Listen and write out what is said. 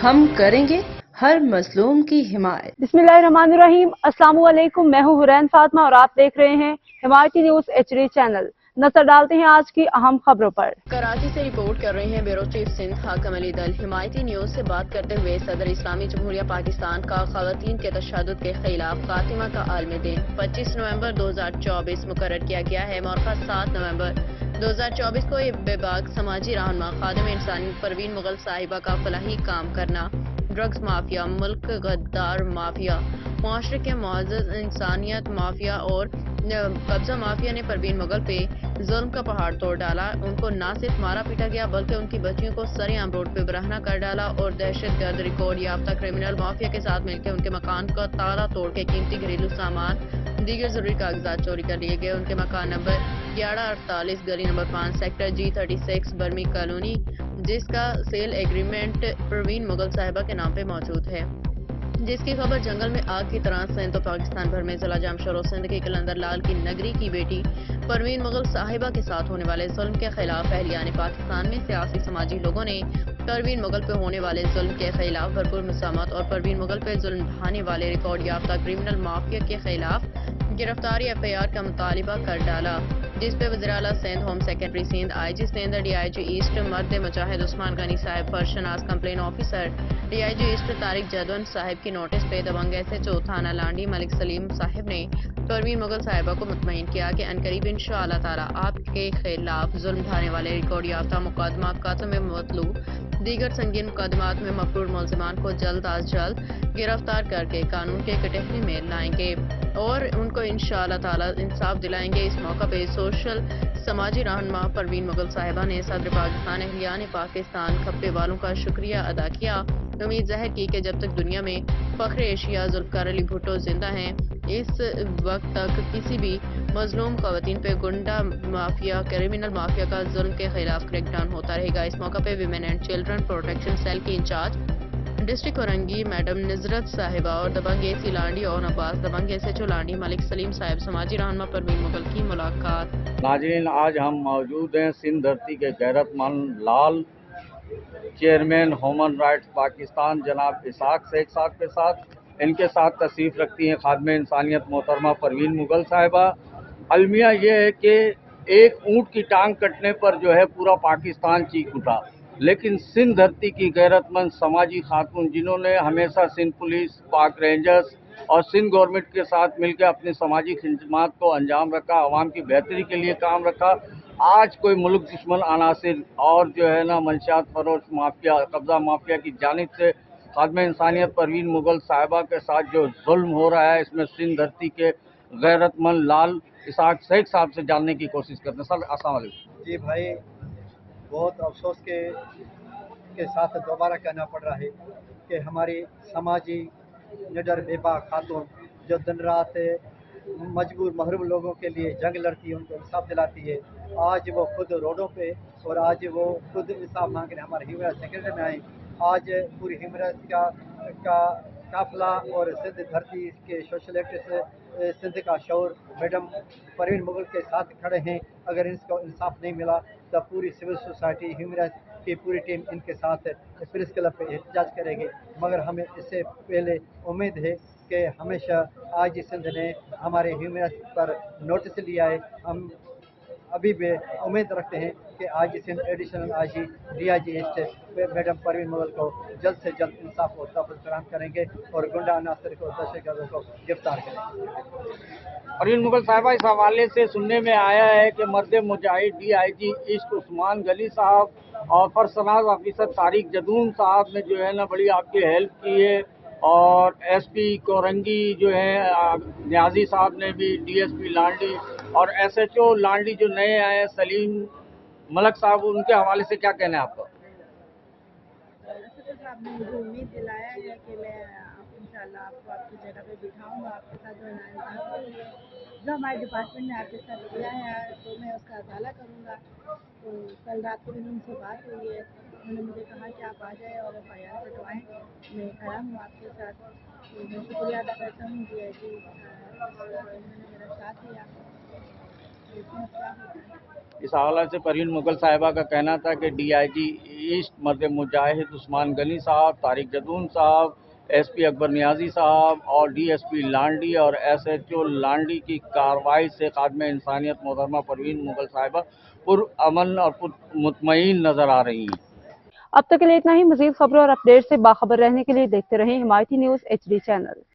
ہم کریں گے ہر مظلوم کی حمایت۔ بسم اللہ الرحمن الرحیم۔ السلام علیکم، میں ہوں حرین فاطمہ اور آپ دیکھ رہے ہیں حمایتی نیوز HD چینل۔ نظر ڈالتے ہیں آج کی اہم خبروں پر۔ کراچی سے رپورٹ کر رہے ہیں بیورو چیف سندھ حاکم علی دل۔ حمایتی نیوز سے بات کرتے ہوئے صدر اسلامی جمہوریہ پاکستان کا خواتین کے تشدد کے خلاف خاتمہ کا عالم دن 25 نومبر 2024 مقرر کیا گیا ہے۔ مورخہ 7 نومبر 2024 کو یہ بے باک سماجی رہنما خادم انسانیت پروین مغل صاحبہ کا فلاحی کام کرنا، ڈرگز مافیا، ملک غدار مافیا، معاشرے کے معزز انسانیت مافیا اور قبضہ مافیا نے پروین مغل پہ ظلم کا پہاڑ توڑ ڈالا۔ ان کو نہ صرف مارا پیٹا گیا بلکہ ان کی بچیوں کو سرے عام روڈ پہ برہنہ کر ڈالا اور دہشت گرد ریکارڈ یافتہ کرمنل مافیا کے ساتھ مل کے ان کے مکان کا تالا توڑ کے قیمتی گھریلو سامان دیگر ضروری کاغذات چوری کر لیے گئے۔ ان کے مکان نمبر 1148 گلی نمبر 5 سیکٹر G36 برمی کالونی، جس کا سیل ایگریمنٹ پروین مغل صاحبہ کے نام پہ موجود ہے، جس کی خبر جنگل میں آگ کی طرح سندھ و پاکستان بھر میں ضلع جامشور اور سندھ کے کلندر لال کی نگری کی بیٹی پروین مغل صاحبہ کے ساتھ ہونے والے ظلم کے خلاف اہلیان پاکستان میں سیاسی سماجی لوگوں نے پروین مغل پہ ہونے والے ظلم کے خلاف بھرپور مزاحمت اور پروین مغل پہ ظلم ڈھانے والے ریکارڈ یافتہ کرمنل مافیا کے خلاف گرفتاری FIR کا مطالبہ کر ڈالا، جس پہ وزیر اعلیٰ Sindh, home secretary Sindh, IG Sindh, DIG east مرد مجاہد عثمان غنی صاحب، فرشناس complaint officer DIG east Tariq Jadoon صاحب کی نوٹس پہ دبنگ SHO تھانہ لانڈی ملک سلیم صاحب نے پروین مغل صاحبہ کو مطمئن کیا کہ عنقریب انشاءاللہ تعالی آپ کے خلاف ظلم ڈھانے والے ریکارڈ یافتہ مقدمات قتل میں مطلوب دیگر سنگین مقدمات میں مفرور ملزمان کو جلد از جلد گرفتار کر کے قانون کے کٹہرے میں لائیں گے اور ان کو انشاءاللہ تعالی انصاف دلائیں گے۔ اس موقع پہ سوشل سماجی رہنما پروین مغل صاحبہ نے صدر پاکستان، اہلیان پاکستان، کھپے والوں کا شکریہ ادا کیا، امید ظاہر کی کہ جب تک دنیا میں فخر ایشیا ذوالفقار علی بھٹو زندہ ہیں اس وقت تک کسی بھی مظلوم خواتین پہ گنڈا مافیا، کرمنل مافیا کا ظلم کے خلاف کریک ڈاؤن ہوتا رہے گا۔ اس موقع پہ women and children protection cell کی incharge district Orangi madam Nazrat صاحبہ اور دبنگ AC لانڈی اور عباس، دبنگ SHO لانڈی ملک سلیم صاحب، سماجی رہنما پروین مغل کی ملاقات۔ ناظرین، آج ہم موجود ہیں سندھ دھرتی کے غیرت مند لال چیئرمین ہیومن رائٹس پاکستان جناب اسحاق شیخ صاحب کے ساتھ۔ ان کے ساتھ تشریف رکھتی ہیں خادم انسانیت محترمہ پروین مغل صاحبہ۔ المیہ یہ ہے کہ ایک اونٹ کی ٹانگ کٹنے پر جو ہے پورا پاکستان چیخ اٹھا، لیکن سندھ دھرتی کی غیرت مند سماجی خاتون جنہوں نے ہمیشہ سندھ پولیس، پاک رینجرز اور سندھ گورنمنٹ کے ساتھ مل کے اپنی سماجی خدمات کو انجام رکھا، عوام کی بہتری کے لیے کام رکھا، آج کوئی ملک دشمن عناصر اور جو ہے نا منشیات فروش مافیا، قبضہ مافیا کی جانب سے خادم انسانیت پروین مغل صاحبہ کے ساتھ جو ظلم ہو رہا ہے، اس میں سندھ دھرتی کے غیرت مند لال اسحاق شیخ صاحب سے جاننے کی کوشش کرتے ہیں۔ سر السلام علیکم۔ جی بھائی، بہت افسوس کے ساتھ دوبارہ کہنا پڑ رہا ہے کہ ہماری سماجی نڈر بے باک خاتون جو دن رات مجبور محروم لوگوں کے لیے جنگ لڑتی ہے، ان کو انصاف دلاتی ہے، آج وہ خود روڈوں پہ اور آج وہ خود انصاف مانگنے ہمارے ہیومن رائٹس سیکرٹری میں آئیں۔ آج پوری ہیومن رائٹس کا قافلہ اور سندھ دھرتی کے سوشل ایکٹس سندھ کا شعور میڈم پروین مغل کے ساتھ کھڑے ہیں۔ اگر ان کو انصاف نہیں ملا تو پوری سول سوسائٹی، ہیومن رائٹس کی پوری ٹیم ان کے ساتھ پریس کلب پہ احتجاج کرے گی، مگر ہمیں اس سے پہلے امید ہے کہ ہمیشہ آج سندھ نے ہمارے ہیومن رائٹس پر نوٹس لیا ہے۔ ہم ابھی بھی امید رکھتے ہیں کہ آج Sindh additional IG DIG east madam Parveen Mughal کو جلد سے جلد انصاف اور تحفظ فراہم کریں گے اور گنڈا عناصر کو، دہشت گردوں کو گرفتار کریں گے۔ پروین مغل صاحبہ، اس حوالے سے سننے میں آیا ہے کہ مرد مجاہد DIG ایسٹ عثمان غنی صاحب اور فرسناز آفیسر طارق جدون صاحب نے جو ہے نا بڑی آپ کی ہیلپ کی ہے، اور SP کورنگی جو ہے نیازی صاحب نے بھی، DSP لانڈی اور SHO لانڈی جو نئے آئے ہیں سلیم ملک صاحب، ان کے حوالے سے کیا کہنا ہے آپ کا؟ صاحب نے مجھے امید دلایا ہے کہ میں انشاءاللہ آپ کو آپ کی جگہ پہ بٹھاؤں گا، آپ کے ساتھ جو جو ہمارے ڈپارٹمنٹ نے آپ کے ساتھ کیا ہے تو میں اس کا ازالہ کروں گا۔ تو کل رات کو بھی ان سے بات ہوئی ہے، انہوں نے مجھے کہا کہ آپ آ جائیں اور FIR کٹوائیں، میں کھڑا ہوں آپ کے ساتھ۔ تو میں شکریہ ادا کرتا ہوں DIG انہوں نے میرا ساتھ دیا۔ اس حوالے سے پروین مغل صاحبہ کا کہنا تھا کہ DIG ایسٹ مرد مجاہد عثمان غنی صاحب، طارق جدون صاحب، SP اکبر نیازی صاحب اور DSP لانڈی اور SHO لانڈی کی کارروائی سے خادم انسانیت محترمہ پروین مغل صاحبہ پرامن اور مطمئن نظر آ رہی ہیں۔ اب تک کے لیے اتنا ہی۔ مزید خبروں اور اپڈیٹ سے باخبر رہنے کے لیے دیکھتے رہیں حمایتی نیوز HD چینل۔